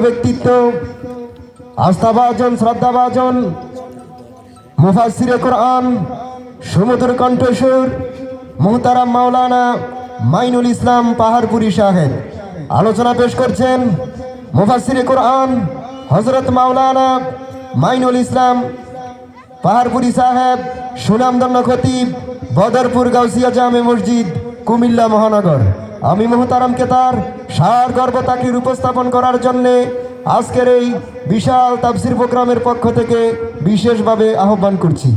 ব্যক্তিত্ব, আস্থাভাজন, শ্রদ্ধাভাজন, মুফাসসিরে কোরআন, সুমধুর কণ্ঠস্বর মুহতারাম মাওলানা মাইনুল ইসলাম পাহাড়পুরি সাহেব আলোচনা পেশ করছেন। মুফাসসিরে কোরআন হযরত মাওলানা মাইনুল ইসলাম পাহাড়পুরি সাহেব, সুনামধন্য খতিব, বদরপুর গাউসিয়া জামে মসজিদ, কুমিল্লা মহানগর। আমি মুহতারামকে তার সার গর্ব তাকরির উপস্থাপন করার জন্যে আজকের এই বিশাল তাফসির প্রোগ্রামের পক্ষ থেকে বিশেষভাবে আহ্বান করছি।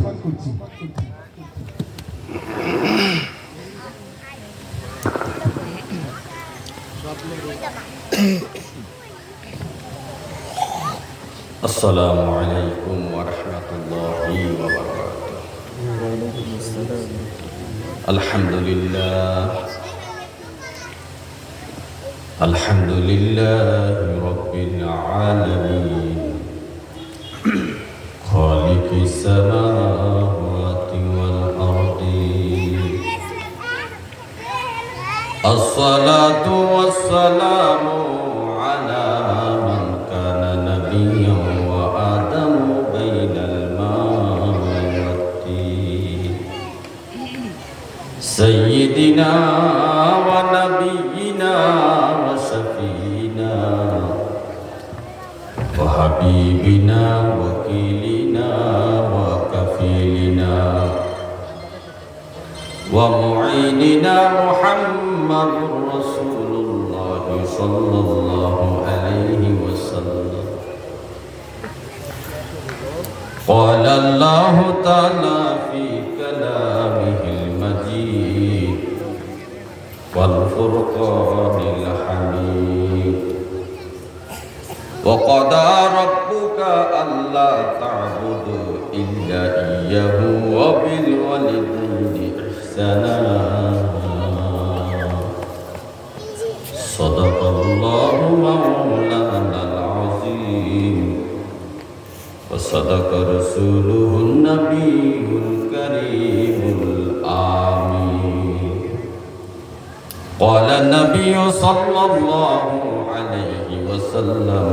আসসালামু আলাইকুম ওয়া রাহমাতুল্লাহি ওয়া বারাকাতুহু। আলহামদুলিল্লাহি রাব্বিল আলামিন খালিকিস সামাওয়াতি ওয়াল আরদি। আসসালাতু ওয়াসসালামু আলা মান কানা নাবিয়্যান ওয়া আদামু বাইনাল মা'i ওয়াত-তিন। সাইয়্যিদিনা ওয়া নাবিয়্যিনা ওয়া শাফীনা ওয়া হাবিবিনা ওয়া ওয়াকিলিনা ওয়া কাফিলিনা ওয়া মুঈনিনা মুহাম্মাদুর রাসূলুল্লাহ সাল্লাল্লাহু আলাইহি ওয়াসাল্লাম। قال الله تعالى في كلامه المجيد والفرقان الحميد وقضى ربك ألا تعبدوا إلا إياه وبالوالدين إحسانا صدق الله مولانا العظيم وصدق رسوله النبي الكريم الآمين. قال النبي صلى الله عليه وسلم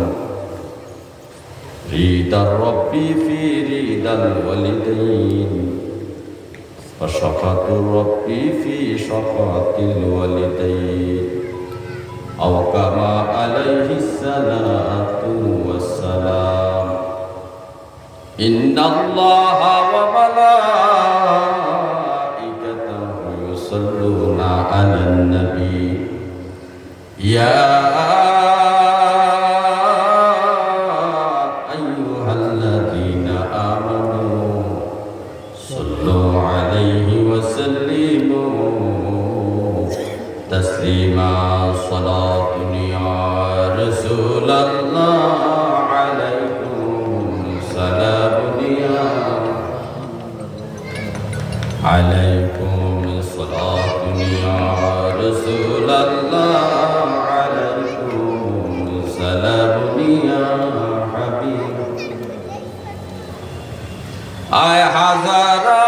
رضا الرب في رضا الوالدين وشفقة الرب في شفقة الوالدين أو كما عليه الصلاة والسلام. إن الله وملائكته يصلون على النبي يا أيها الذين آمنوا صلوا عليه وسلموا تسليما. صلاة يا رسول الله عليكم الصلاة يا رسول الله عليكم السلام يا حبيب. আয় হাজারা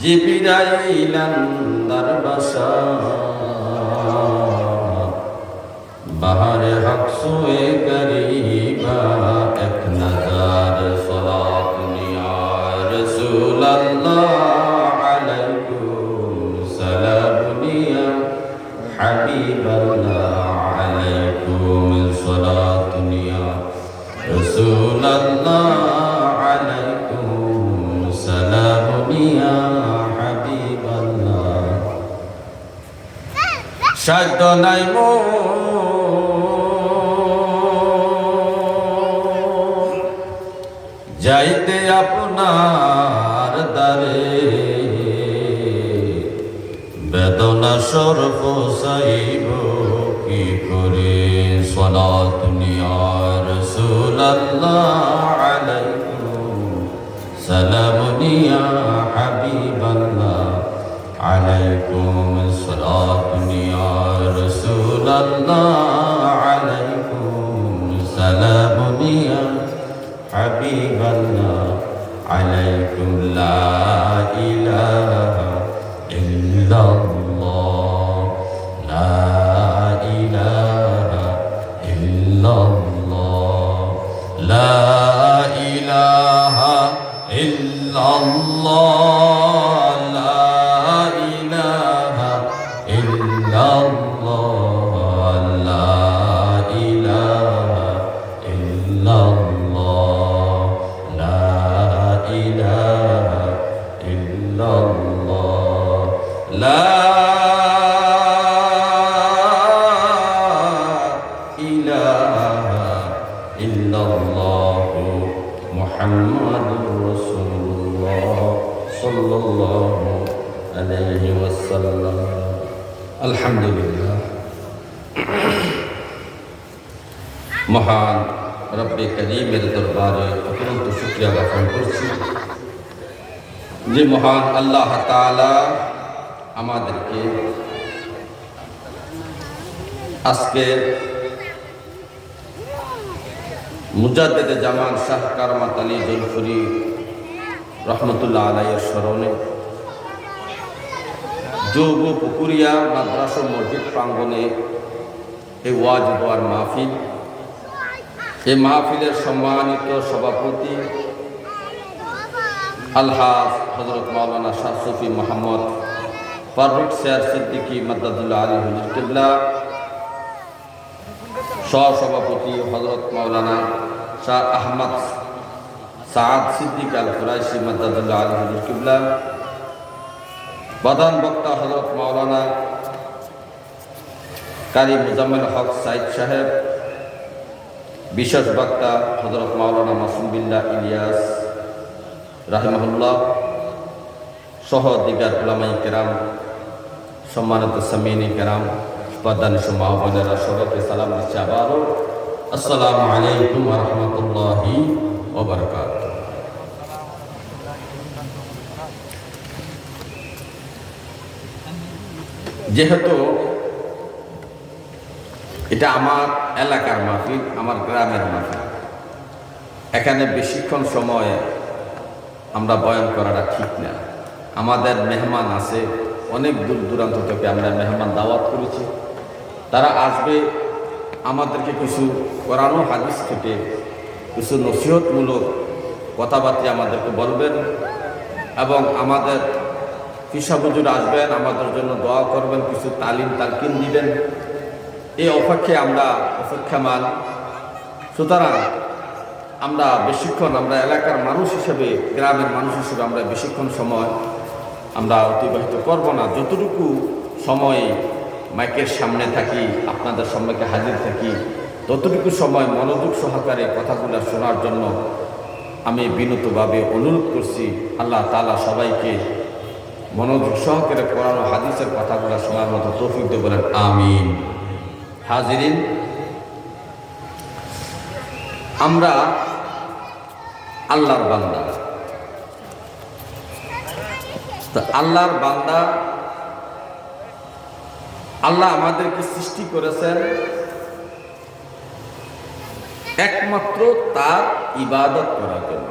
জিবরাইল আন্দার বাসা বাহারে হক সোয়ে গরিবা এক নজর সালাত নিয়া رسول الله عليكم سلام يا حبيب الله عليكم الصلاة يا رسول الله عليكم سلام يا حبيب الله. شهد نايمو যাইতে আপনার দ্বারে বেদনা সর্ব সাইব কি করে। সালাত নিয়া রাসূলুল্লাহ আলাইকুম সালাম নিয়া হাবিবাল্লাহ আলাইকুম সালাত নিয়া রাসূলুল্লাহ আলাইকুম সালাম নিয়া حبيب الله عليكم لا إله إلا الله لا إله ইলাহা ইল্লাল্লাহু মুহাম্মাদুর রাসূলুল্লাহ সাল্লাল্লাহু আলাইহি ওয়াসাল্লাম। আলহামদুলিল্লাহ। মহান রব্বে করিমের দরবারে অত্যন্ত শুকরিয়া জ্ঞাপন করছি যে মহান আল্লাহ তাআলা আমাদেরকে আজকে মুজাদ্দেদে জামান শাহ কারামাত আলী জলপুরি রহমতুল্লাহ আলাইহির স্মরণে যোগ পুকুরিয়া মাদ্রাসা মসজিদ প্রাঙ্গণে এই ওয়াজ দোয়ার মাহফিল, এই মাহফিলের সম্মানিত সভাপতি আলহাজ হযরত মাওলানা শাহ সুফি মোহাম্মদ ফারুক শের সিদ্দিকী মাদ্দাদুল্লাহ আলী হুজুর কিবলা, সহসভাপতি হযরত মাওলানা শাহ আহমদ সাদ সিদ্দিক আল কুরাইশি মাদ্দাদুল্লাহ আলী হুজুর কিবলা, প্রধান বক্তা হযরত মাওলানা কারি মুজাম্মেল হক সাইদ সাহেব, বিশেষ বক্তা হযরত মাওলানা মাসুম বিল্লাহ ইলিয়াস রাহিমাহুল্লাহ সহ দিগার উলামায়ে কেরাম, সম্মানিত সামিনী কেরাম, পর্দানিশী মা বোনেরা, সবাইকে সালাম দিচ্ছি আবারও। আসসালামু আলাইকুম ওয়া রাহমাতুল্লাহি ওয়া বারাকাতুহু। যেহেতু এটা আমার এলাকার মাহফিল, আমার গ্রামের মাহফিল, এখানে বেশিক্ষণ সময় আমরা বয়ান করাটা ঠিক না। আমাদের মেহমান আছে, অনেক দূর দূরান্ত থেকে আমরা মেহমান দাওয়াত করেছি, তারা আসবে, আমাদেরকে কিছু কোরআন ও হাদিস থেকে কিছু নসিহতমূলক কথাবার্তা আমাদেরকে বলবেন এবং আমাদের ফিসা হুজুর আসবেন, আমাদের জন্য দোয়া করবেন, কিছু তালিম তালকিন দিবেন। এই অপেক্ষায় আমরা অপেক্ষামান। সুতরাং আমরা বেশিক্ষণ, আমরা এলাকার মানুষ হিসেবে, গ্রামের মানুষ হিসেবে আমরা বেশিক্ষণ সময় আমরা অতিবাহিত করব না। যতটুকু সময়ে মাইকের সামনে থাকি, আপনাদের সম্মুখে হাজির থাকি, ততটুকু সময় মনোযোগ সহকারে কথাগুলো শোনার জন্য আমি বিনীতভাবে অনুরোধ করছি। আল্লাহ তাআলা সবাইকে মনোযোগ সহকারে কোরআন ও হাদিসের কথাগুলো শোনার মতো তৌফিক দিয়ে বলেন আমিন। হাজিরিন, আমরা আল্লাহর বান্দা। তো আল্লাহর বান্দা, আল্লাহ আমাদেরকে সৃষ্টি করেছেন একমাত্র তার ইবাদত করার জন্য।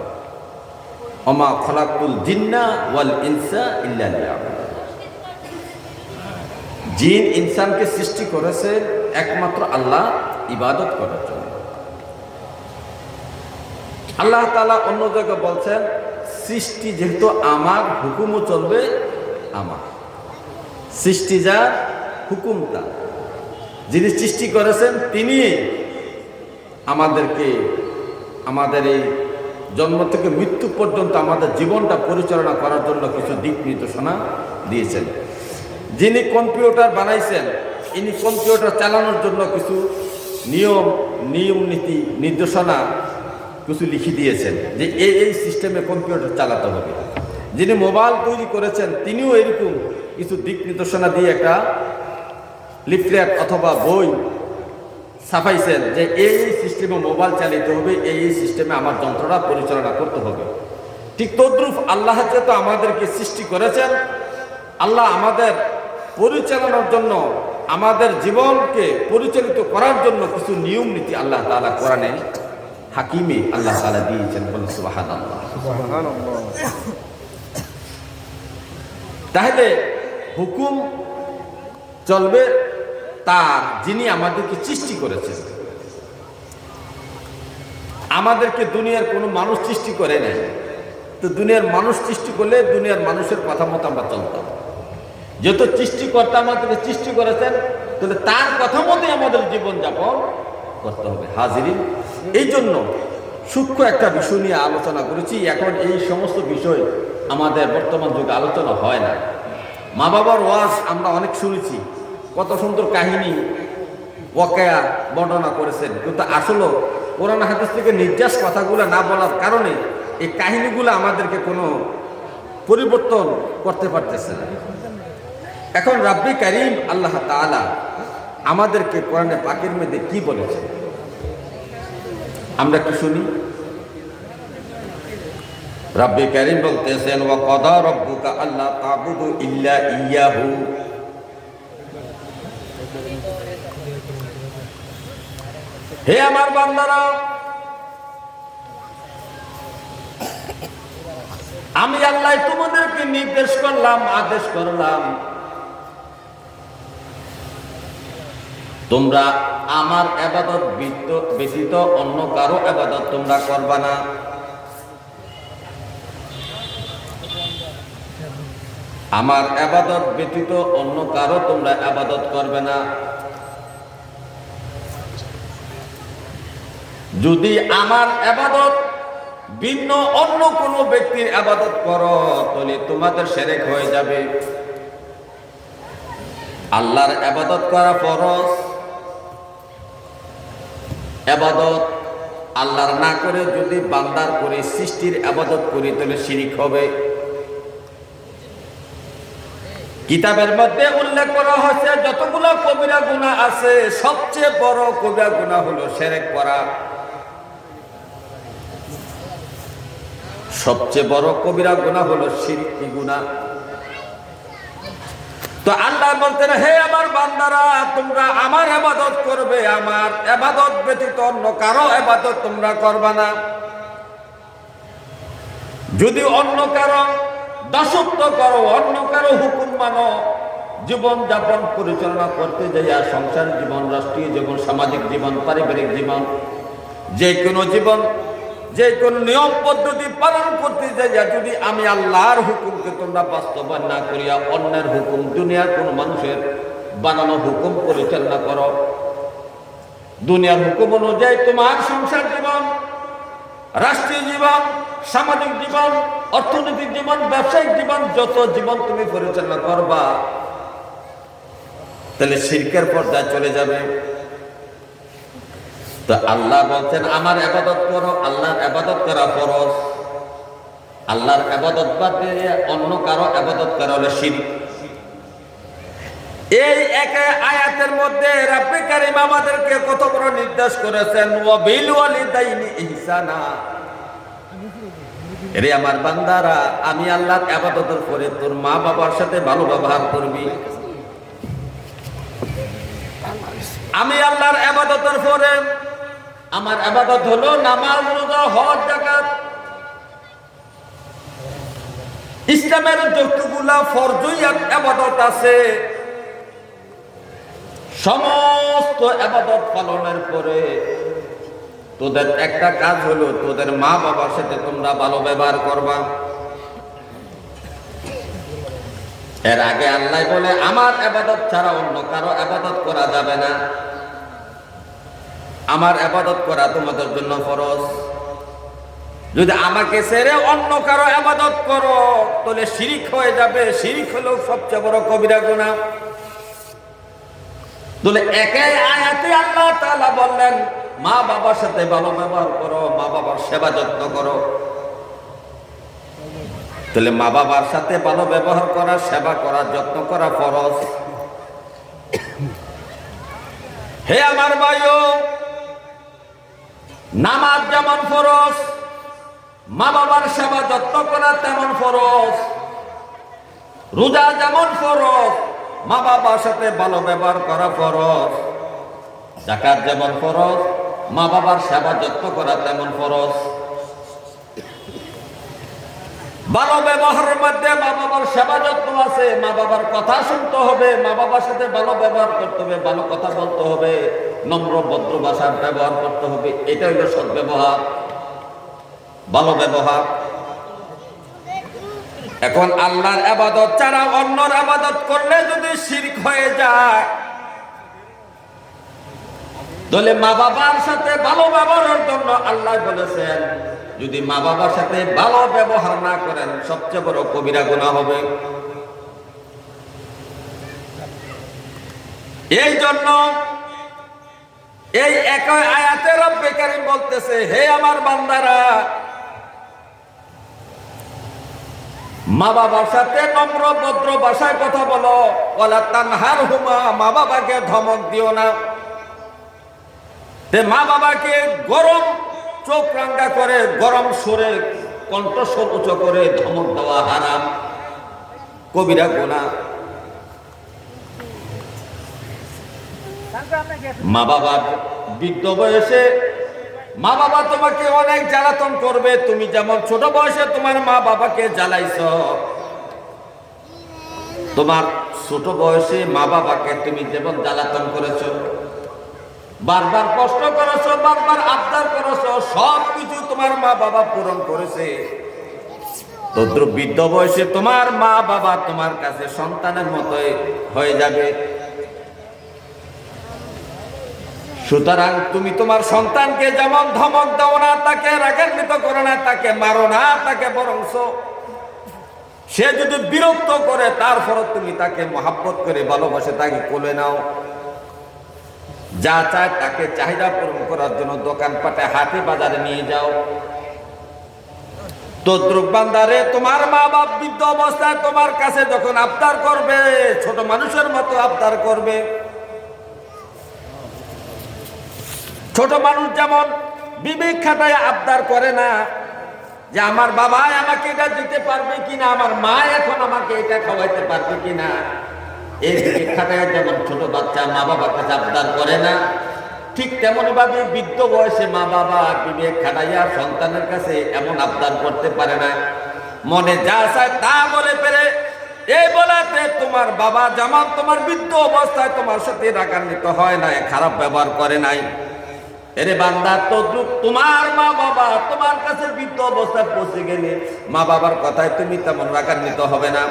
ওমা খলাকুল জিন্না ওয়াল ইনসা ইল্লা লিয়াবুদুন। জিন ইনসানকে সৃষ্টি করেছেন একমাত্র আল্লাহ ইবাদত করার জন্য। আল্লাহ তাআলা অন্য জায়গায় বলছেন, সৃষ্টি যেহেতু আমার, হুকুমও চলবে আমার। সৃষ্টি যার, হুকুম তার। যিনি সৃষ্টি করেছেন তিনি আমাদেরকে, আমাদের এই জন্ম থেকে মৃত্যু পর্যন্ত আমাদের জীবনটা পরিচালনা করার জন্য কিছু দিক নির্দেশনা দিয়েছেন। যিনি কম্পিউটার বানাইছেন, ইনি কম্পিউটার চালানোর জন্য কিছু নিয়ম নীতি নির্দেশনা কিছু লিখে দিয়েছেন যে এই সিস্টেমে কম্পিউটার চালাতে হবে। যিনি মোবাইল তৈরি করেছেন তিনিও এরকম কিছু দিক নির্দেশনা দিয়ে একটা লিফলেট অথবা বই ছাপাইছেন যে এই সিস্টেমে মোবাইল চালিতে হবে, এই সিস্টেমে আমার যন্ত্রটা পরিচালনা করতে হবে। ঠিক তদ্রুপ আল্লাহ যেহেতু আমাদেরকে সৃষ্টি করেছেন, আল্লাহ আমাদের পরিচালনার জন্য, আমাদের জীবনকে পরিচালিত করার জন্য কিছু নিয়ম নীতি আল্লাহ তাআলা কোরআনে হাকিমে আল্লাহ তাআলা দিয়েছেন। বলেন সুবহানাল্লাহ। তাহলে হুকুম চলবে তার, যিনি আমাদেরকে সৃষ্টি করেছেন। আমাদেরকে দুনিয়ার কোনো মানুষ সৃষ্টি করে নাই। তো দুনিয়ার মানুষ সৃষ্টি করলে দুনিয়ার মানুষের কথা মতো আমরা চলতাম। যেহেতু সৃষ্টিকর্তা আমাদেরকে সৃষ্টি করেছেন, তাহলে তার কথা মতোই আমাদের জীবনযাপন করতে হবে। হাজিরিন, এই জন্য সূক্ষ্ম একটা বিষয় নিয়ে আলোচনা করেছি। এখন এই সমস্ত বিষয় আমাদের বর্তমান যুগে আলোচনা হয় না। মা বাবার ওয়াজ আমরা অনেক শুনেছি, কত সুন্দর কাহিনী ওয়াকিয়া বর্ণনা করেছেন, কিন্তু আসলে কোরআন হাদিস থেকে নির্যাস কথাগুলো না বলার কারণে এই কাহিনীগুলো আমাদেরকে কোনো পরিবর্তন করতে পারতেছে না। এখন রাব্বি কারীম আল্লাহ তাআলা আমাদেরকে কোরআনে পাকের মধ্যে কি বলেছেন আমরা কি শুনি। রাব্বি কারীম বলতেছেন, ওয়া কাদা রাব্বুকা আল্লা তা'বুদু ইল্লা ইয়্যাহু, হে আমার বান্দারা, আমি আল্লাহ তোমাদেরকে নির্দেশ করলাম, আদেশ করলাম, তোমরা আমার ইবাদত ব্যতীত অন্য কারো ইবাদত তোমরা করবা না। আমার ইবাদত ব্যতীত অন্য কারো তোমরা ইবাদত করবে না। যদি আমার ইবাদত ভিন্ন অন্য কোনো ব্যক্তির ইবাদত করো তাহলে তোমাদের শিরক হয়ে যাবে। আল্লাহর ইবাদত করা ফরজ। ইবাদত আল্লাহর না করে যদি বান্দার করে সৃষ্টির ইবাদত করি তাহলে শিরক হবে। কিতাবের মধ্যে উল্লেখ করা হয়েছে যতগুলো কবিরা গুনাহ আছে সবচেয়ে বড় কবিরা গুনাহ হলো শিরক করা। সবচেয়ে বড় কবিরা গুনাহ হলো শিরকি গুনাহ। তো আল্লাহ বলতেন, হে আমার বান্দারা, তোমরা আমার ইবাদত করবে, আমার ইবাদত ব্যতীত অন্য কারো ইবাদত তোমরা করবে না। যদি অন্য কারো দাসত্ব করো, অন্য কারো হুকুম মানো, জীবন যাপন পরিচালনা করতে যাইয়া সংসার জীবন, রাষ্ট্রীয় জীবন, সামাজিক জীবন, পারিবারিক জীবন, যে কোনো জীবন, যে কোন নিয়ম পদ্ধতি পালন করতে যাইয়া যদি আমি আল্লাহর হুকুমকে তোমরা বাস্তবায়ন না করিয়া অন্যের হুকুম, দুনিয়ার কোন মানুষের বানানো হুকুম পরিচালনা করো, দুনিয়ার হুকুম অনুযায়ী তোমার সংসার জীবন, রাষ্ট্রীয় জীবন, সামাজিক জীবন, অর্থনৈতিক জীবন, ব্যবসায়িক জীবন, যত জীবন তুমি পরিচালনা করবা তাহলে শিরকের পর্যায়ে চলে যাবে। তো আল্লাহ বলছেন আমার ইবাদত করো, আল্লাহর ইবাদত করা ফরজ। আল্লাহর ইবাদত বাদ দিয়ে অন্য কারো ইবাদত করা হলো শিরক। এই এক আয়াতের মধ্যে রাব্বি কারীম আমাদেরকে কত বড় নির্দেশ করেছেন, ওয়া বিল ওয়ালিদাইনি ইহসানা। রে আমার বান্দারা, আমি আল্লাহর ইবাদতের পরে তোর মা বাবার সাথে ভালো ব্যবহার করবি। আমি আল্লাহর ইবাদতের পরে আমার ইবাদত হলো নামাজ, রোজা, হজ, যাকাত। ইসলামের যতগুলা ফরজিয়াত ইবাদত আছে সমস্ত ইবাদত পালনের পরে তোদের একটা কাজ হলো তোদের মা বাবার সাথে তোমরা ভালো ব্যবহার করবা। এর আগে আল্লাহ বলে আমার ইবাদত ছাড়া অন্য কারো ইবাদত করা যাবে না। আমার ইবাদত করা তোমাদের জন্য ফরজ। যদি আমাকে ছেড়ে অন্য কারো ইবাদত করো তাহলে শিরক হয়ে যাবে। শিরক হলো সবচেয়ে বড় কবিরা গুনাহ। তাহলে একই আয়াতে আল্লাহ তাআলা বললেন মা বাবার সাথে ভালো ব্যবহার করো, মা বাবার সেবা যত্ন করো। তাহলে মা বাবার সাথে ভালো ব্যবহার করা, সেবা করা, যত্ন করা ফরজ। হে আমার ভাইও, নামাজ যেমন ফরজ, মা বাবার সেবা যত্ন করা তেমন ফরজ। রোজা যেমন ফরজ, মা বাবার সাথে ভালো ব্যবহার করা ফরজ। যাকাত যেমন ফরজ, মা বাবার সেবা যত্ন করা তেমন ফরজ। ভালো ব্যবহারের মধ্যে মা বাবার সেবা যত্ন আছে। মা বাবার কথা শুনতে হবে, মা বাবার সাথে ভালো ব্যবহার করতে হবে, ভালো কথা বলতে হবে, নম্র ভদ্র ভাষার ব্যবহার করতে হবে। এটা হলো সৎ ব্যবহার, ভালো ব্যবহার। এখন আল্লাহর ইবাদত ছাড়া অন্যর ইবাদত করলে যদি শিরক হয়ে যায় তাহলে মা বাবার সাথে ভালো ব্যবহারের জন্য আল্লাহ বলেছেন যদি মা বাবার সাথে ভালো ব্যবহার না করেন সবচেয়ে বড় কবিরা গুনাহ হবে। এই জন্য এই একই আয়াতে রব্বে কারীম বলতেছে, হে আমার বান্দারা, মা বাবার সাথে নম্র ভদ্র ভাষায় কথা বলো, ওয়ালা তানহারহুমা, মা বাবাকে ধমক দিও না। তে মা বাবাকে গরম চোখ রাঙ্গা করে, গরম সুরে কণ্ঠস্বর উঁচু করে ধমক দেওয়া হারাম, কবিরা গুনাহ। মা বাবা বৃদ্ধ বয়সে মা বাবা তোমাকে অনেক জ্বালাতন করবে। তুমি যেমন ছোট বয়সে তোমার মা বাবাকে জ্বালাইছ, তোমার ছোট বয়সে মা বাবাকে তুমি যেমন জ্বালাতন করেছো, বারবার কষ্ট করেছো, বারবার আবদার করেছো, সব কিছু তোমার মা বাবা পূরণ করেছে। তদ্রুপ বৃদ্ধ বয়সে তোমার মা বাবা তোমার কাছে সন্তানের মতোই হয়ে যাবে। সুতরাং তুমি তোমার সন্তানকে যেমন ধমক দাও না, তাকে রাগান্বিত করো না, তাকে মারো না, তাকে বরংস সে যদি বিরক্ত করে তারপর তুমি তাকে মহাব্বত করে ভালোবাসে তাকে কোলে নাও। যা চায় তাকে চাহিদা পূরণ করার জন্য দোকানপাটে হাটে বাজারে নিয়ে যাও। তদ্রুপ বান্দারে, তোমার মা বাপ বৃদ্ধ অবস্থায় তোমার কাছে যখন আবদার করবে, ছোট মানুষের মতো আবদার করবে। ছোট মানুষ যেমন বিবেক খাটায় আবদার করে না যে আমার বাবা আমাকে এটা দিতে পারবে কিনা, আমার মা এখন আমাকে এটা খাওয়াইতে পারবে কিনা, এই বিবেক খাটায় যেমন ছোট বাচ্চা মা বাবার কাছে আবদার করে না, ঠিক তেমন ভাবে বৃদ্ধ বয়সে মা বাবা বিবেক খাটাইয়া সন্তানের কাছে এমন আবদার করতে পারে না। মনে যা চায় তা বলে পেরে এই বলাতে তোমার বাবা যেমন তোমার বৃদ্ধ অবস্থায় তোমার সাথে রাগান্বিত হয় নাই, খারাপ ব্যবহার করে নাই। এরে বান্দা, তদ্রুপ তোমার মা বাবা তোমার কাছে বৃদ্ধ অবস্থায় পৌঁছে গেলে মা বাবার কথায় তুমি তেমন রাগান্বিত হবে না,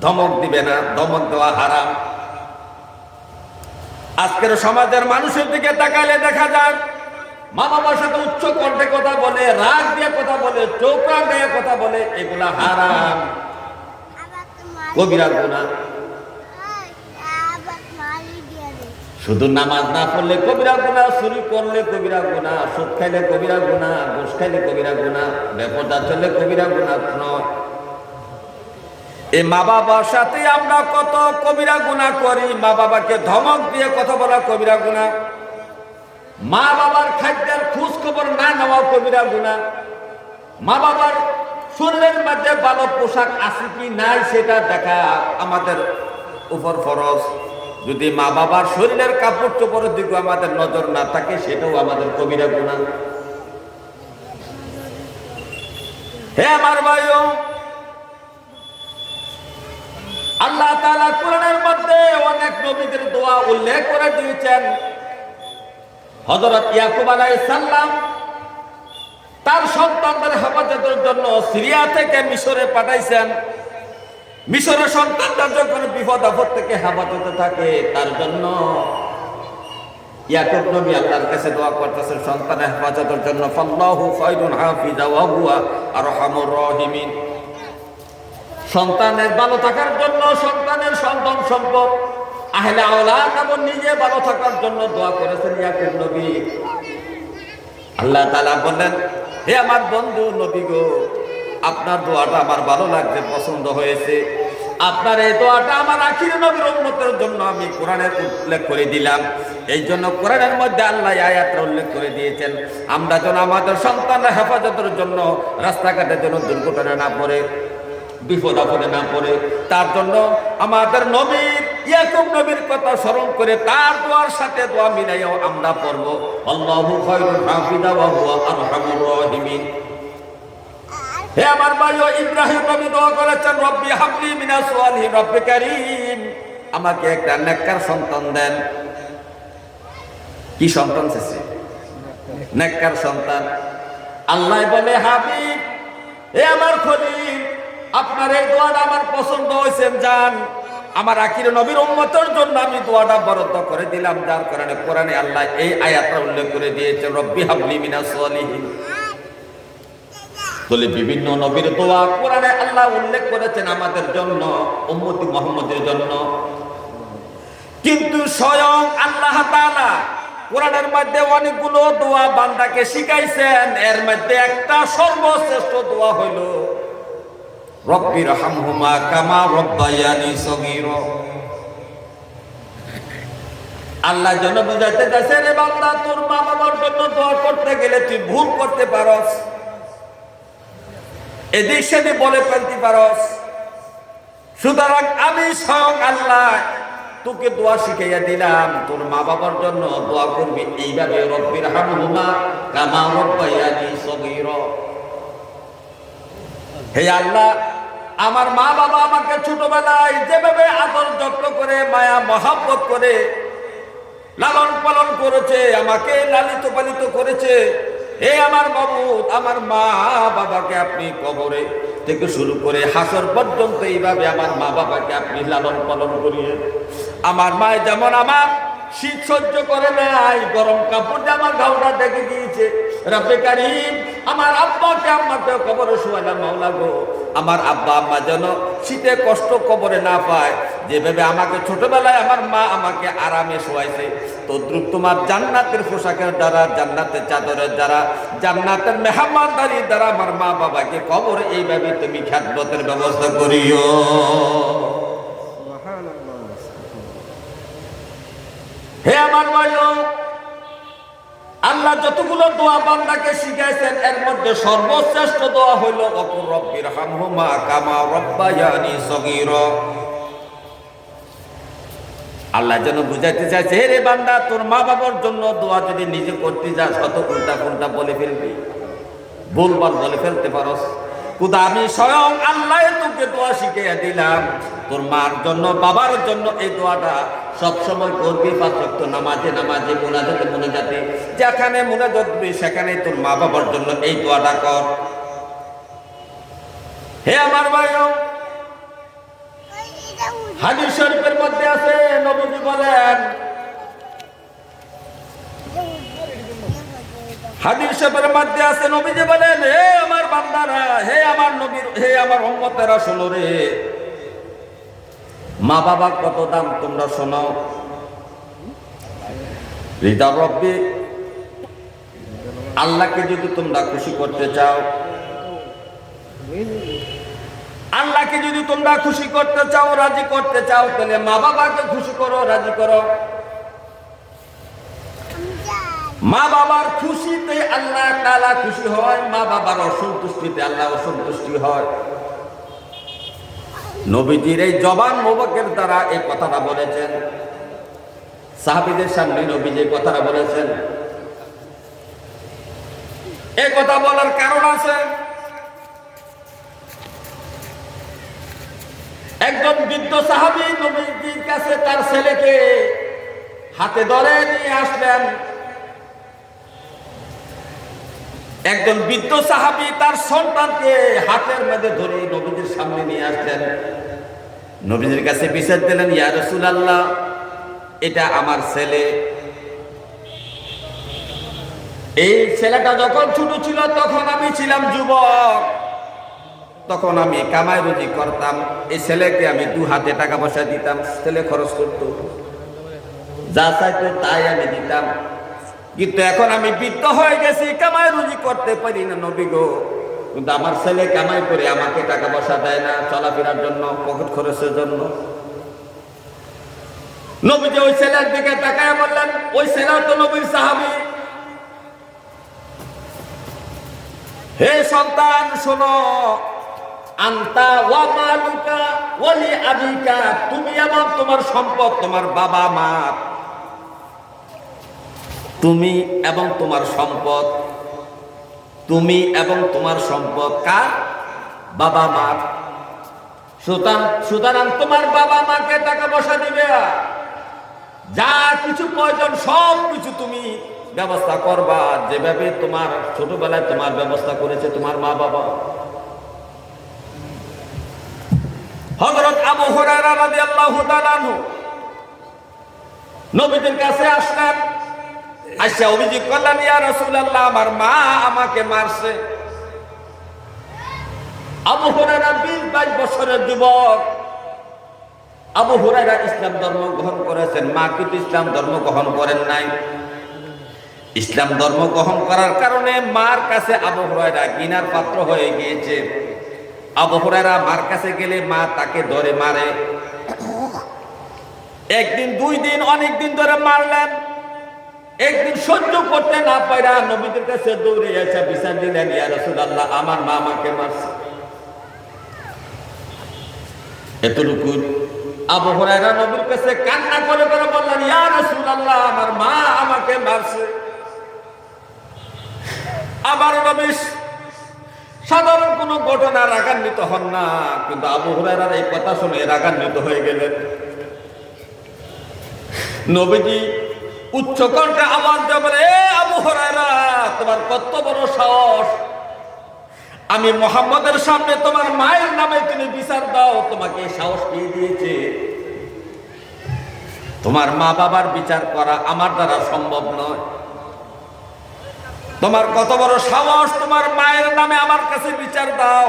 ধমক দিবে না। ধমক দেওয়া হারাম। আজকের সমাজের মানুষের দিকে তাকালে দেখা যায় মা বাবার সাথে উচ্চ কণ্ঠে কথা বলে, রাগ দিয়ে কথা বলে, চোখ রাঙিয়ে কথা বলে, এগুলা হারাম, কবিরা গুনাহ। শুধু নামাজ না পড়লে কবিরা গুনাহ, চুরি করলে কবিরা গুনাহ, সুদ খাইলে কবিরা গুনাহ, ঘুষ খাইলে কবিরা গুনাহ, বেপরদা চললে কবিরা গুনাহ নয়। এই মা বাবার সাথে আমরা কত কবিরা গুনাহ করি। মা বাবাকে ধমক দিয়ে কথা বলা কবিরা গুনাহ, মা বাবার খাদ্যের খোঁজ খবর না নেওয়া কবিরা গুনাহ, মা বাবার শরীরের মধ্যে ভালো পোশাক আছে কি নাই সেটা দেখা আমাদের উপর ফরজ। যদি মা বাবার শরীরের কাপড় চোপড়ের দিকে আমাদের নজর না থাকে, সেটাও আমাদের কবিরা গুনাহ। হে আমার ভাইও, আল্লাহ তাআলা কোরআনের মধ্যে অনেক নবীদের দোয়া উল্লেখ করে দিয়েছেন। হযরত ইয়াকুব আলাইহিস সালাম তার সন্তানদের হেফাজতের জন্য সিরিয়া থেকে মিশরে পাঠাইছেন। মিশরের সন্তানরা যখন বিপদ আপদ থেকে হেফাজতে থাকে, তার জন্য ইয়াকুব নবী আল্লাহর কাছে দোয়া করতেছেন সন্তানের হেফাজতের জন্য। ফাল্লাহু খায়রুন হাফিজা ওয়া হুয়া আরহামুর রাহিমিন। সন্তানের ভালো থাকার জন্য, সন্তানের সন্তান সম্পদ আহলে আওলাদ এবং নিজে ভালো থাকার জন্য দোয়া করেছেন ইয়াকুব নবী। আল্লাহ তাআলা বললেন, হে আমার বন্ধু নবী গো, আপনার দোয়াটা আমার ভালো লাগছে, পছন্দ হয়েছে। আপনার এই দোয়াটা আমার আখির নবীর উম্মতের জন্য আমি কোরআনে উল্লেখ করে দিলাম। এই জন্য কোরআনের মধ্যে আল্লাহ আয়াতটা উল্লেখ করে দিয়েছেন, আমরা যেন আমাদের সন্তানরা হেফাজতের জন্য, রাস্তাঘাটে যেন দুর্ঘটনা না পড়ে, বিপদ আপদে না পড়ে, তার জন্য আমাদের নবীর ইয়াকুব নবীর কথা স্মরণ করে তার দোয়ার সাথে দোয়া মিলাইও আমরা পড়ব, আল্লাহু খায়রুন হাফিজা ওয়া হুয়া আরহামুর রাহিমিন। হে আমার ভাইও, ইব্রাহিম নবী দোয়া করেছেন, রব্বি হাবলি মিনাস সালিহিন, রব্বে কারীম, আমাকে একটা নেককার সন্তান দেন। কি সন্তান চাইছে? নেককার সন্তান। আল্লাহ বলে, হাবিব, হে আমার খলিল, আপনার এই দোয়াটা আমার পছন্দ হয়েছে, যান আমার আখির নবীর উম্মতের জন্য আমি দোয়াটা বরাদ্দ করে দিলাম। যার কারণে কোরআনে আল্লাহ এই আয়াতটা উল্লেখ করে দিয়েছেন, রব্বি হাবলি মিনাস সালিহিন। বলে বিভিন্ন নবীর দোয়া কোরআনে আল্লাহ উল্লেখ করেছেন আমাদের জন্য, উম্মতি মুহাম্মদের জন্য। কিন্তু স্বয়ং আল্লাহ তাআলা কোরআনের মধ্যে অনেকগুলো দোয়া বান্দাকে শিখাইছেন, এর মধ্যে একটা সর্বশ্রেষ্ঠ দোয়া হইল রব্বির হামহুমা কামা রব্বায়ানি সগীরা। আল্লাহ যেন বুঝাইতে চাইছে, রে বান্দা, তোর মা বাবার জন্য দোয়া করতে গেলে তুই ভুল করতে পারস, এদিক সেদিক বলে ফেলতে পারস, সুতরাং আমি স্বয়ং আল্লাহ তোকে দোয়া শিখাইয়া দিলাম, তোর মা বাবার জন্য দোয়া করবি এইভাবে, রব্বির হামহুমা কামা রব্বায়ানি সগীরা। হে আল্লাহ, আমার মা বাবা আমাকে ছোটবেলায় যেভাবে আদর যত্ন করে মায়া মহাব্বত করে লালন পালন করেছে, আমাকে লালিত পালিত করেছে, হে আমার মাবুদ, আমার মা বাবাকে আপনি কবরে থেকে শুরু করে হাসর পর্যন্ত এইভাবে আমার মা বাবাকে আপনি লালন পালন করিয়ে, আমার মা যেমন আমার শীত সহ্য করে নাই, গরম কাপড় দিয়ে আমার ঘাওটা দেখে দিয়েছে, রব্বে কারীম আমার আব্বাকে আম্মাকে কবরে শোয়ালাম, মাওলা গো আমার আব্বা আম্মা যেন শীতে কষ্ট কবরে না পায়, যেভাবে আমাকে ছোটবেলায় আমার মা আমাকে আরামে শোয়াইছে, তদ্রুপ তোমার জান্নাতের পোশাকের দ্বারা, জান্নাতের চাদরের দ্বারা, জান্নাতের মেহমানদারির দ্বারা আমার মা বাবাকে কবরে এইভাবে তুমি খ্যাতমতের ব্যবস্থা করিও। হে আমার ভাইও, আল্লাহ যতগুলো দোয়া বান্দাকে শিখাইছেন এর মধ্যে সর্বশ্রেষ্ঠ দোয়া হইল ওকুর রব্বির হামহুমা কামা রব্বায়ানি সগীরা। আল্লাহ যেন বুঝাইতে চাইছে, হে রে বান্দা, তোর মা বাবার জন্য দোয়া যদি নিজে করতে যাস কত উল্টা পুল্টা বলে ফেলবি, ভুলভাল বলে ফেলতে পারস, খুদা আমি স্বয়ং আল্লাহ তোকে দোয়া শিখাইয়া দিলাম, তোর মার জন্য বাবার জন্য এই দোয়াটা সবসময় করবি, পাঁচ ওয়াক্ত নামাজে নামাজে মুনাজাতে মুনাজাতে, যেখানে মুনাজাত দিবি সেখানে তোর মা বাবার জন্য এই দোয়াটা কর। হে আমার ভাইও, হাদিস শরীফের মধ্যে আছে, নবীজি বলেন, হাদিস শরীফের মধ্যে আছে, নবীজি বলেন, হে আমার বান্দারা, হে আমার নবীর, হে আমার উম্মতেরা, শোনো রে, মা বাবার কত দাম তোমরা শোনো। রিদা রব্বি, আল্লাহকে যদি তোমরা খুশি করতে চাও, আল্লাহকে যদি তোমরা খুশি করতে চাও, রাজি করতে চাও, তাহলে মা বাবাকে খুশি করো, রাজি করো। মা বাবার খুশিতে আল্লাহ তাআলা খুশি হয়, মা বাবার অসন্তুষ্টিতে আল্লাহ অসন্তুষ্টি হয়। নবীজির এই জবান মোবারকের দ্বারা এই কথাটা বলেছেন, সাহাবীদের সামনে নবীজি এই কথাটা বলেছেন। এই কথা বলার কারণ আছে, একজন বৃদ্ধ সাহাবী নবীজির কাছে তার ছেলেকে হাতে ধরে নিয়ে আসলেন। একজন বৃদ্ধ সাহাবী তার সন্তানকে হাতের মধ্যে ধরে নবীজির সামনে নিয়ে আসলেন, নবীজির কাছে বিচার দিলেন, ইয়া রাসূলুল্লাহ, এটা আমার ছেলে। এই ছেলেটা যখন ছোট ছিল তখন আমি ছিলাম যুবক, তখন আমি কামাই রুজি করতাম, এই ছেলেকে আমি 2 হাতে টাকা পয়সা দিতাম, ছেলে খরচ করত, যা চাইতো তাই আমি দিতাম, কিন্তু এখন আমি বৃদ্ধ হয়ে গেছি, কামাই রুজি করতে পারি না নবী গো, কিন্তু আমার ছেলে কামাই করে আমাকে টাকা পয়সা দেয় না চলাফেরার জন্য, পকেট খরচের জন্য। নবীজি ওই ছেলের দিকে তাকায় বললেন, ওই ছেলে তো নবীর সাহাবী, হে সন্তান শোনো, আন্তা ওয়া মালুকা ওয়া লি আবিকা, তুমি এবং তোমার সম্পদ তোমার বাবা মা, তুমি এবং তোমার সম্পদ, তুমি এবং তোমার সম্পদ কার? বাবা মা। সুতরাং তোমার বাবা মাকে টাকা পয়সা দিবে, যা কিছু প্রয়োজন সব কিছু তুমি ব্যবস্থা করবা, যেভাবে তোমার ছোটবেলায় তোমার ব্যবস্থা করেছে তোমার মা বাবা। হযরত আবু হুরায়রা রাদিয়াল্লাহু তাআলা আনহু নবীজির কাছে আসলেন, আচ্ছা অভিযোগ করলেন, ইয়া রাসূলুল্লাহ, আমার মা আমাকে মারছে। আবু হুরায়রা 20-22 বছরের যুবক, আবু হুরায়রা ইসলাম ধর্ম গ্রহণ করেছেন, মা কিন্তু ইসলাম ধর্ম গ্রহণ করেন নাই। ইসলাম ধর্ম গ্রহণ করার কারণে মার কাছে আবু হুরায়রা ঘৃণার পাত্র হয়ে গিয়েছে। আবু হুরায়রা মার কাছে গেলে মা তাকে ধরে মারে। একদিন, 2 দিন, অনেক দিন ধরে মারলেন। একদিন সহ্য করতে না পারা নবীদের কাছে দৌড়ে এসে বিচার দিলেন, ইয়া রাসূলুল্লাহ, আমার মা আমাকে মারছে। এতটুকু আবু হুরায়রা নবীর কাছে কান্না করে করে বললেন, ইয়া রাসূলুল্লাহ, আমার মা আমাকে মারছে। আবার নবী সাধারণ কোনো ঘটনা রাগান্বিত হন না, কিন্তু আবু হুরায়রার এই কথা শুনে রাগান্বিত হয়ে গেলেন। নবীজি উচ্চ কণ্ঠে আওয়াজ দিয়ে বলে, এ আবু হুরায়রা, তোমার কত বড় সাহস! আমি মুহাম্মদের সামনে তোমার মায়ের নামে তুমি বিচার দাও, তোমাকে সাহস কে দিয়েছে? তোমার মা বাবার বিচার করা আমার দ্বারা সম্ভব নয়। তোমার কত বড় সাহস, তোমার মায়ের নামে আমার কাছে বিচার দাও?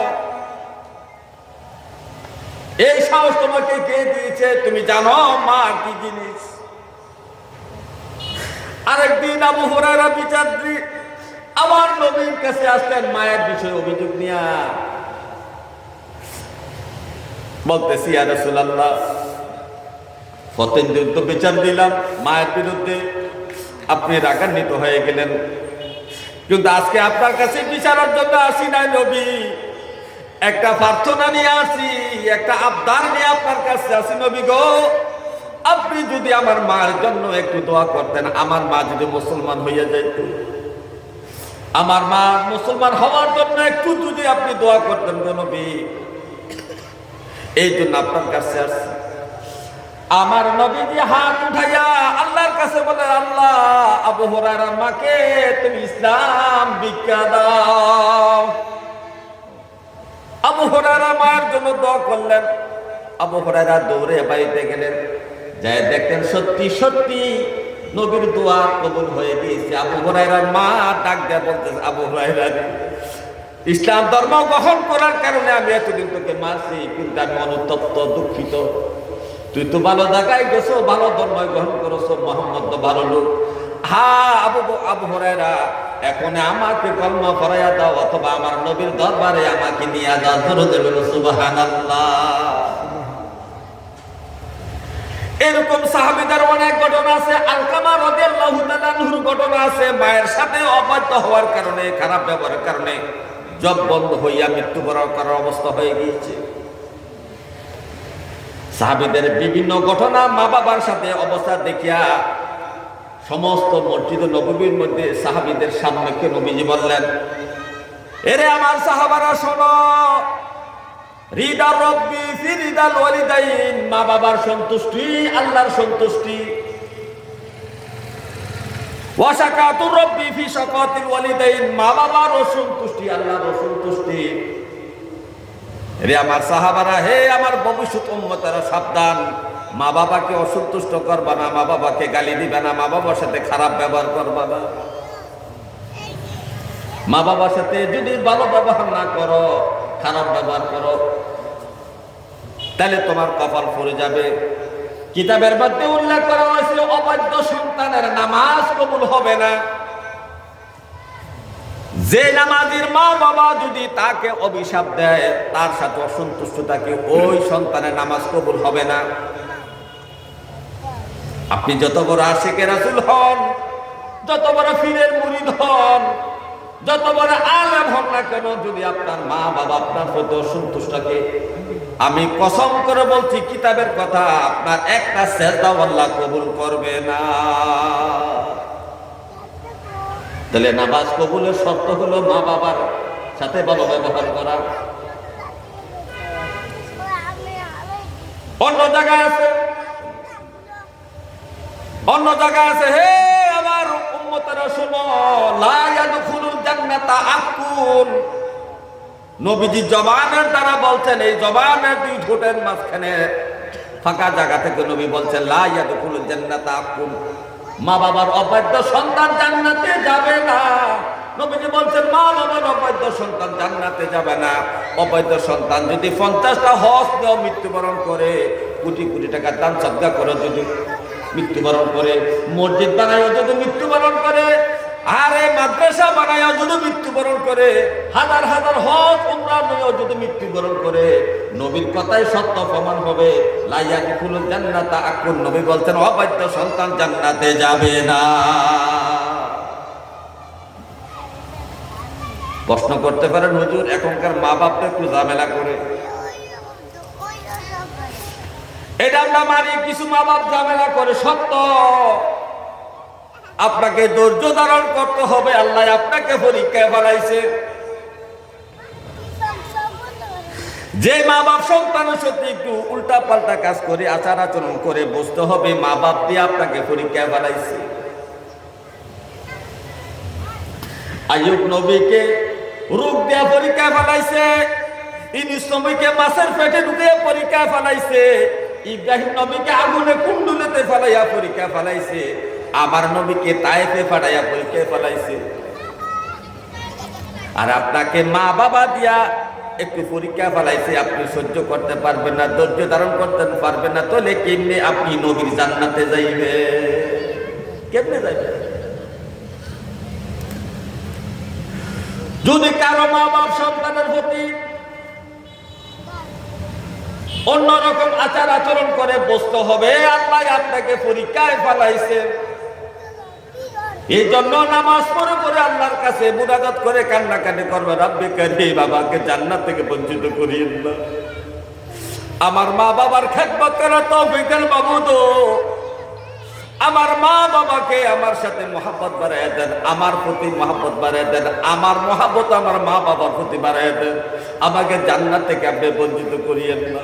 এই সাহস তোমাকে কে দিয়েছে? তুমি জানো মা কি জিনিস? আরেকদিন আবু হুরায়রা বিচার দিয়ে আবার নবীর কাছে আসলেন মায়ের বিষয়ে অভিযোগ নিয়ে। বলতেছি, ইয়া রাসূলুল্লাহ, প্রতিদিন তো বিচার দিলাম মায়ের বিরুদ্ধে, আপনি রাগান্বিত হয়ে গেলেন, কিন্তু আজকে আপনার কাছে বিচারের জন্য আসি নাই নবী, একটা প্রার্থনা নিয়ে আসি, একটা আবদার নিয়ে আপনার কাছে আসি নবী গো। আপনি যদি আমার মার জন্য একটু দোয়া করতেন, আমার মা যদি মুসলমান হইয়া যাইত, আমার মা মুসলমান হওয়ার জন্য একটু যদি আপনি দোয়া করতেন গো নবী, এই জন্য আপনার কাছে আসছি। আমার নবীজি হাত উঠাইয়া আল্লাহর কাছে বলে, আল্লাহ, আবু হুরায়রার মাকে তুমি ইসলাম ভিক্ষা দাও। আবু হুরায়রা মায়ের জন্য দোয়া করলেন। আবু হুরায়রা দৌড়ে বাড়িতে গেলেন, যাই দেখতেন সত্যি সত্যি নবীর দোয়া কবুল হয়ে গিয়েছে। আবু হুরায়রার মা ডাক দেয়া বলতেছে, আবু হুরায়রা, ইসলাম ধর্ম গ্রহণ করার কারণে আমি এতদিন তোকে মারছি, কিন্তু আমি অনুতপ্ত, দুঃখিত। তুই তো ভালো জায়গায় গেছো, ভালো ধর্ম গ্রহণ করেছো, মুহাম্মদ তো ভালো লোক। হ্যাঁ আবু হুরায়রা, এখন আমাকে কলমা পড়াইয়া দাও, অথবা আমার নবীর দরবারে আমাকে নিয়ে যাও। ধরে সুবহানাল্লাহ। এরকম সাহাবীদের অনেক ঘটনা আছে। আলকামা রাদিয়াল্লাহু তাআলা আনহুর ঘটনা আছে, মায়ের সাথে অবাধ্য হওয়ার কারণে, খারাপ ব্যবহারের কারণে জব বন্ধ হইয়া মৃত্যুবরণ করার অবস্থা হয়ে গিয়েছে। সাহাবীদের বিভিন্ন ঘটনা, মা বাবার সাথে অবস্থা দেখিয়া সমস্ত মসজিদ নববীর মধ্যে সাহাবীদের সামনে কে নবীজি বললেন, এরে আমার সাহাবারা শোনো, রিদা রব্বি ফি রিদাল ওয়ালিদাইন, মা বাবার সন্তুষ্টি আল্লাহর সন্তুষ্টি। ওয়া শাকাতু রব্বি ফি শাকাতিল ওয়ালিদাইন, মা বাবার অসন্তুষ্টি আল্লাহর অসন্তুষ্টি। রে আমার সাহাবারা, হে আমার ভবিষ্যৎ উম্মতেরা, সাবধান, মা বাবাকে অসন্তুষ্ট করবা না, মা বাবাকে গালি দিবে না, মা বাবার সাথে খারাপ ব্যবহার করবা না। মা বাবার সাথে যদি ভালো ব্যবহার না করো, খারাপ ব্যবহার করো, তাহলে তোমার কপাল পড়ে যাবে। কিতাবের মধ্যে উল্লেখ করা হয়েছে, অবাধ্য সন্তানের নামাজ কবুল হবে না। যে নামাজের মা বাবা যদি তাকে অভিশাপ দেয়, তার সাথে অসন্তুষ্ট থাকে, ওই সন্তানের নামাজ কবুল হবে না। আপনি যত বড় আশিকে রাসূল হন, যত বড় পীরের মুরিদ হন, যত বড় আলেম হন না কেন, যদি আপনার মা বাবা আপনার প্রতি অসন্তুষ্ট থাকে, আমি কসম করে বলছি, কিতাবের কথা, আপনার একটা সেজদাও আল্লাহ কবুল করবে না। তাহলে নামাজ কবুলের শর্ত হলো মা বাবার সাথে ভালো ব্যবহার করা। অন্য জায়গায় আছে, হে আমার উম্মতেরা শোনো, লা ইয়াদখুলুল জান্নাতা আকুন। নবীজি জবানের দ্বারা বলছেন, এই জবানের 2 ঠোঁটের মাঝখানে ফাঁকা জায়গা থেকে নবী বলছেন, লা ইয়াদখুলুল জান্নাতা আকুন, মা বাবার অবাধ্য সন্তান জান্নাতে যাবে না। নবীজি বলছেন, মা বাবার অবাধ্য সন্তান জান্নাতে যাবে না। অবাধ্য সন্তান যদি 50টা হজ নিয়ে মৃত্যুবরণ করে, কোটি কোটি টাকা দান সদকা করে যদি মৃত্যুবরণ করে, মসজিদ বানায় যদি মৃত্যুবরণ করে, মাদ্রাসা বানায় যদি মৃত্যুবরণ করে, হাজার হাজার হজ উমরা নিয়েও যদি মৃত্যুবরণ করে, নবীর কথাই সত্য প্রমাণ হবে। লা ইয়াদখুলুল জান্নাতা আকুন, নবী বলছেন অবাধ্য সন্তান জান্নাতে যাবে না। প্রশ্ন করতে পারেন, হুজুর এখনকার মা বাপটা একটু ঝামেলা করে। এটা আমরা মানি, কিছু মা বাপ ঝামেলা করে, সত্য। আপনাকে ধৈর্য ধারণ করতে হবে। আল্লাহ আপনাকে পরীক্ষায় ফেলাইছে। যে মা বাপ সন্তানের সাথে একটু উল্টা পাল্টা কাজ করে, আচার আচরণ করে, বুঝতে হবে মা বাপ দিয়ে আপনাকে পরীক্ষায় ফেলাইছে। আইয়ুব নবীকে রোগ দেয়া পরীক্ষায় ফেলাইছে। ইউনূস নবীকে মাছের পেটে ঢুকে পরীক্ষায় ফেলাইছে। ইব্রাহিম নবীকে আগুনে কুণ্ডুলেতে ফেলাইয়া পরীক্ষায় ফেলাইছে। আমার নবীকে তায়েফে পাঠাইয়া পরীক্ষায় ফেলাইছে। আর আপনাকে মা বাবা দিয়া একটু পরীক্ষা ফেলাইছে। আপনি সহ্য করতে পারবেন না, ধৈর্য ধারণ করতে পারবেন না, তাহলে কেমনে আপনি নবীর জান্নাতে যাইবে? কেমনে যাইবে? যদি কারো মা বাপ সন্তানের প্রতি অন্যরকম আচার আচরণ করে, বুঝতে হবে আল্লাহ আপনাকে পরীক্ষায় ফেলাইছে। এই জন্য নামাজ পড়ে পড়ে আল্লাহর কাছে মুনাজাত করে কান্নাকাটি করবে, রব্বে কারীম বাবাকে জান্নাত থেকে বঞ্চিত করিয়েন না। আমার মা বাবার খেদমত করার তৌফিক দেন মাবুদ। আমার মা বাবাকে আমার সাথে মহব্বত বাড়াইয়া দেন, আমার প্রতি মহব্বত বাড়াইয়া দেন, আমার মহব্বত আমার মা বাবার প্রতি বাড়াইয়া দেন। আমাকে জান্নাত থেকে আপনি বঞ্চিত করিয়েন না।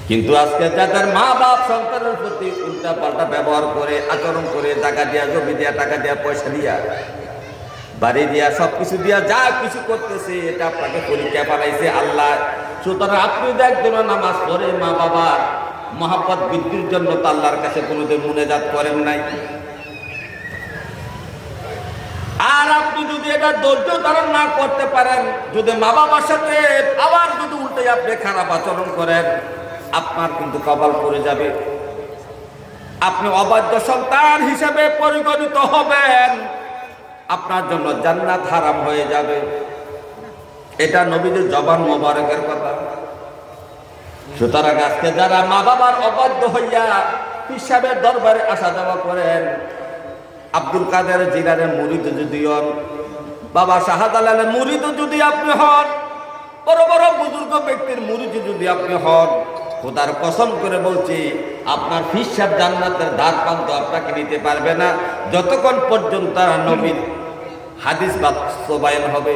কিন্তু আজকে যাদের মা বাপ সন্তানের প্রতি উল্টা পাল্টা ব্যবহার করে, আচরণ করে, টাকা দিয়া, জমি দিয়া, টাকা দিয়া, পয়সা দিয়া, বাড়ি দিয়া, সবকিছু দিয়া যা কিছু করতেছে, এটা আপনাকে পরীক্ষা বানাইছে আল্লাহ। সুতরাং আপনি একজন নামাজ পড়ে মা বাবার মহব্বত বৃদ্ধির জন্য তো আল্লাহর কাছে কোনোদিন মুনাজাত করেন নাই। আর আপনি যদি এটা ধৈর্য ধারণ না করতে পারেন, যদি মা বাবার সাথে আবার যদি উল্টে আপনি খারাপ আচরণ করেন, আপনার কিন্তু কপাল পড়ে যাবে। আপনি অবাধ্য সন্তান হিসেবে পরিগণিত হবেন। আপনার জন্য জান্নাত হারাম হয়ে যাবে। এটা নবীদের জবান মোবারকের কথা। সুতরাং আজকে যারা মা বাবার অবাধ্য হইয়া পীর সাহেবের দরবারে আসা যাওয়া করেন, আব্দুল কাদের জিলানের মুরিদ যদি হন, বাবা শাহজালালের মুরিদ যদি আপনি হন, বড় বড় বুজুর্গ ব্যক্তির মুরিদ যদি আপনি হন, খোদার কসম করে বলছি আপনার পীর সাহেব জান্নাতের দ্বার প্রান্ত আপনাকে নিতে পারবে না, যতক্ষণ পর্যন্ত নবীর হাদিস বাস্তবায়ন হবে।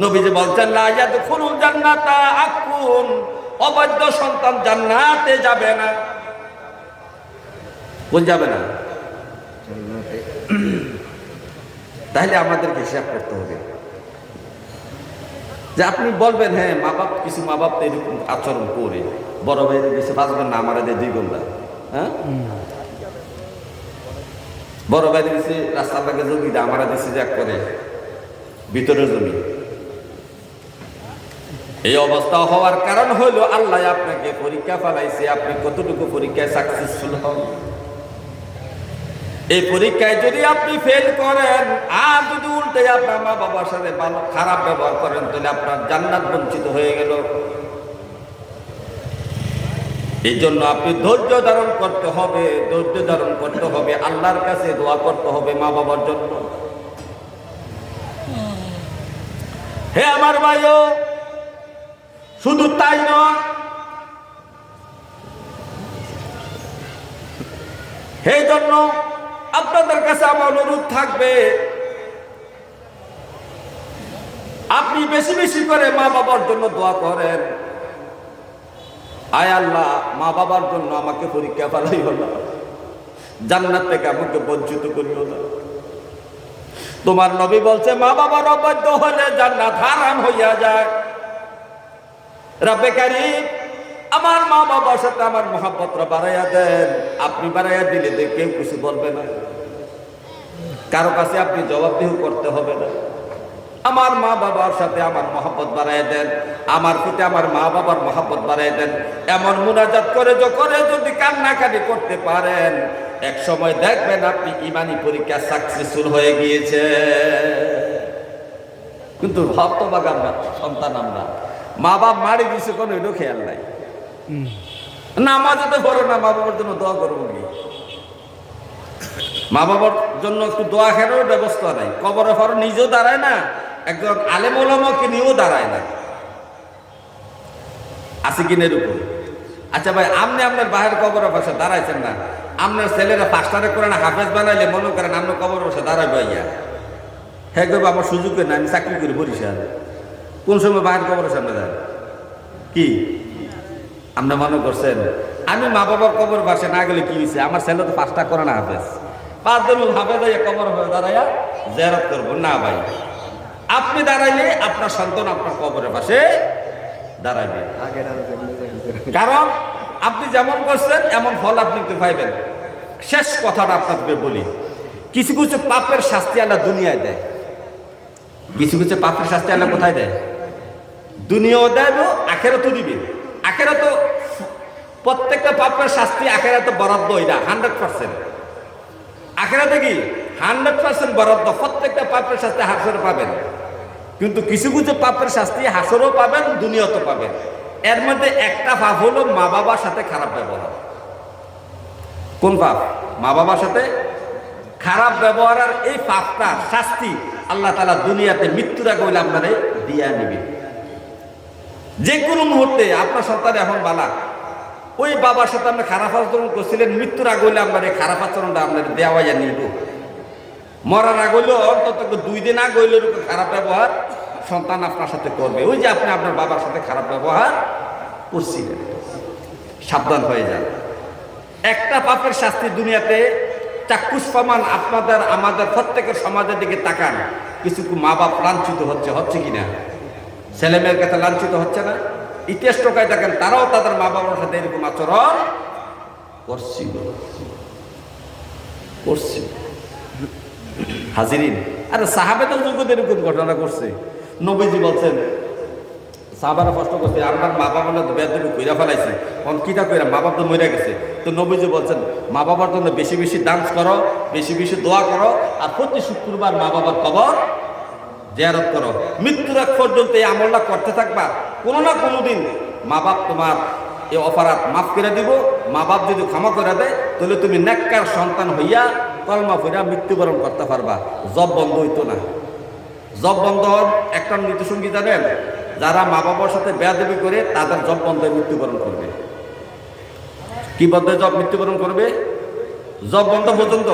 নবীজি বলছেন লা ইয়াদখুলুল জান্নাতা আকুন, অবাধ্য সন্তান জান্নাতে যাবে না। কোন যাবে না? তাহলে আমাদেরকে হিসাব করতে হবে যে আপনি বলবেন হ্যাঁ মা বাপ, কিছু মা বাপ তো এরকম আচরণ করে, বড় ভাইদের দেশে বাঁচবেন না, আমার 2 ঘন্টা, হ্যাঁ বড় ভাইদের দেশে রাস্তার লাগে জমি দেয়, আমার দেশে যা করে ভিতরের জমি। এই অবস্থা হওয়ার কারণ হলো আল্লাহ আপনাকে পরীক্ষা ফেলাইছে, আপনি কতটুকু পরীক্ষায় সাকসেসফুল হন। এই পরীক্ষায় যদি আপনি ফেল করেন আর যদি উল্টে আপনার মা বাবার সাথে ভালো খারাপ ব্যবহার করেন, তাহলে আপনার জান্নাত বঞ্চিত হয়ে গেল। এই জন্য আপনি ধৈর্য ধারণ করতে হবে, ধৈর্য ধারণ করতে হবে, আল্লাহর কাছে দোয়া করতে হবে মা বাবার জন্য। হে আমার ভাইও, শুধু তাই নয়, সেই জন্য আপনাদের কাছে আমার অনুরোধ থাকবে, আপনি বেশি বেশি করে মা বাবার জন্য দোয়া করেন। আয় আল্লাহ, মা বাবার জন্য আমাকে পরীক্ষা ফেলাইও না, জান্নাত থেকে আমাকে বঞ্চিত করিও না। তোমার নবী বলছে মা বাবার অবাধ্য হলে জান্নাত হারাম হইয়া যায়। রব্বে কারীম আমার মা বাবার সাথে আমার মহব্বতটা বাড়াইয়া দেন। আপনি বাড়াইয়া দিলে কেউ কিছু বলবে না, কারো কাছে আপনি জবাবদিহি করতে হবে না। আমার মা বাবার সাথে আমার মহব্বত বাড়াই দেন, আমার প্রতি আমার মা বাবার মহব্বত বাড়াই দেন। এমন মুনাজাত করে যদি কান্নাকাটি করতে পারেন, এক সময় দেখবেন আপনি ইমানি পরীক্ষা সাকসেসফুল হয়ে গিয়েছে। কিন্তু হতভাগা সন্তান আমরা, মা বাপ মারি দিছে কোনো এটাও খেয়াল নাই। নামাজে তো পড়ো না, মা বাবার জন্য দোয়া করবো কি? মা বাবার জন্য একটু দোয়া খেলার ব্যবস্থা নাই। কবরে পর নিজেও দাঁড়ায় না, একজন আলেম ওলামাকে নিয়েও দাঁড়ায় না। আছে কিনা এরকম? আচ্ছা ভাই, আপনি আপনার বাহির কবরের পাশে দাঁড়াইছেন না, আপনার ছেলেরা পাঁচটারে করে না হাফেজ বানাইলে মনে করেন আপনার কবরের পাশে দাঁড়াই ভাইয়া, হ্যাঁ গো আমার সুযোগে না, আমি চাকরি করি বরিশাল, কোন সময় বাহির কবরের সামনে যান? কি আপনি মনে করছেন আমি মা বাবার কবর পাশে না গেলে কি হয়েছে? আমার ছেলে তো পাঁচটা করে না হাফেজ, 5 দিন হাফেজ হয়ে কবর হয়ে দাঁড়াইয়া জিয়ারত করবো না ভাই। আপনি দাঁড়াইলে আপনার সন্তান আপনার কবরের পাশে দাঁড়াইবে, কারণ আপনি যেমন করছেন এমন ফল আপনি পাইবেন। শেষ কথাটা আপনাকে বলি, কিছু কিছু পাপের শাস্তি আল্লাহ দুনিয়ায় দেয়, কিছু কিছু পাপের শাস্তি আল্লাহ কোথায় দেয়? দুনিয়াও দেয়, আখেরাতও দিবে। আখেরাত প্রত্যেকটা পাপের শাস্তি আখেরাতে বরাদ্দ, এটা 100%। আখেরাতে কি 100% বরাদ্দ, প্রত্যেকটা পাপের শাস্তি হাসরে পাবেন। কিন্তু কিছু কিছু পাপের শাস্তি হাসরেও পাবেন, দুনিয়াতেও পাবেন। এর মধ্যে একটা পাপ হলো মা বাবার সাথে খারাপ ব্যবহার। কোন পাপ? মা বাবার সাথে খারাপ ব্যবহারের এই পাপটা শাস্তি আল্লাহ তাআলা দুনিয়াতে মৃত্যুর আগে হইলে আপনারে দিয়া নিবে। যে কোনো মুহূর্তে আপনার সন্তান এখন বালা, ওই বাবার সাথে আপনি খারাপ আচরণ করছিলেন, মৃত্যুর আগে হইলে আপনার এই খারাপ আচরণটা আপনার দেওয়া যায় নিব। মরার আগে হইলেও অন্তত 2 দিন আগে হইলে এরকম খারাপ ব্যবহার সন্তান আপনার সাথে করবে, ওই যে আপনি আপনার বাবার সাথে খারাপ ব্যবহার করছিলেন। সাবধান হয়ে যান। একটা পাপের শাস্তি দুনিয়াতে চাক্ষুষ প্রমাণ। আপনাদের আমাদের প্রত্যেকের সমাজের দিকে তাকান, কিছু মা বাপ লাঞ্ছিত হচ্ছে কিনা? ছেলে মেয়ের কাছে লাঞ্ছিত হচ্ছে না? ইতিহাস টোকায় দেখেন, তারাও তাদের মা বাবার সাথে এরকম আচরণ করছিল। হাজিরিন, আরে সাহাবেদের যুগতে এরকম ঘটনা করছে। নবীজি বলছেন, সাহাবারা কষ্ট করছে, আপনার মা বাবা বেদবি কইরা ফেলাইছে, কারণ কিটা কইরা মা বাবা তো মরে গেছে। তো নবীজি বলছেন, মা বাবার জন্য বেশি বেশি ডান্স করো, বেশি বেশি দোয়া করো, আর প্রতি শুক্রবার মা বাবার কবর জিয়ারত করো। মৃত্যুর আগ পর্যন্ত এই আমলটা করতে থাকবা। কোনো না কোনো দিন মা বাপ তোমার এই অপরাধ মাফ করে দিব। মা বাপ যদি ক্ষমা করে দেয়, তাহলে তুমি নেককার সন্তান হইয়া কলমা পড়িয়া মৃত্যুবরণ করতে পারবা। জব বন্ধ হইতো না। জব বন্ধ হওয়ার একটা নীতিসঙ্গী জানেন? যারা মা বাবার সাথে বেয়াদবি করে তাদের জব বন্ধ হয়ে মৃত্যুবরণ করবে। কি বন্ধ জব মৃত্যুবরণ করবে? জব বন্ধ পর্যন্ত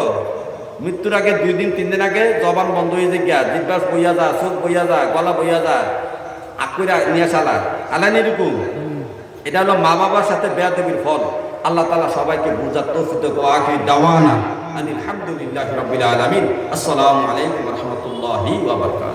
মৃত্যুর আগে 2 দিন 3 দিন আগে জবান বন্ধ হয়ে যায়, জিব্বাস বইয়া যা, চোখ বইয়া যা, গলা বইয়া যা, আকুরা নিয়ে সালা আলানি এরকম। এটা হলো মা বাবার সাথে বেয়াদবির ফল। আল্লাহ তাআলা সবাইকে বুঝার তৌফিক দান। আখির দাওয়ানা আলহামদুলিল্লাহি রাব্বিল আলামিন। আসসালামু আলাইকুম ওয়া রাহমাতুল্লাহি ওয়া বারাকাতুহু।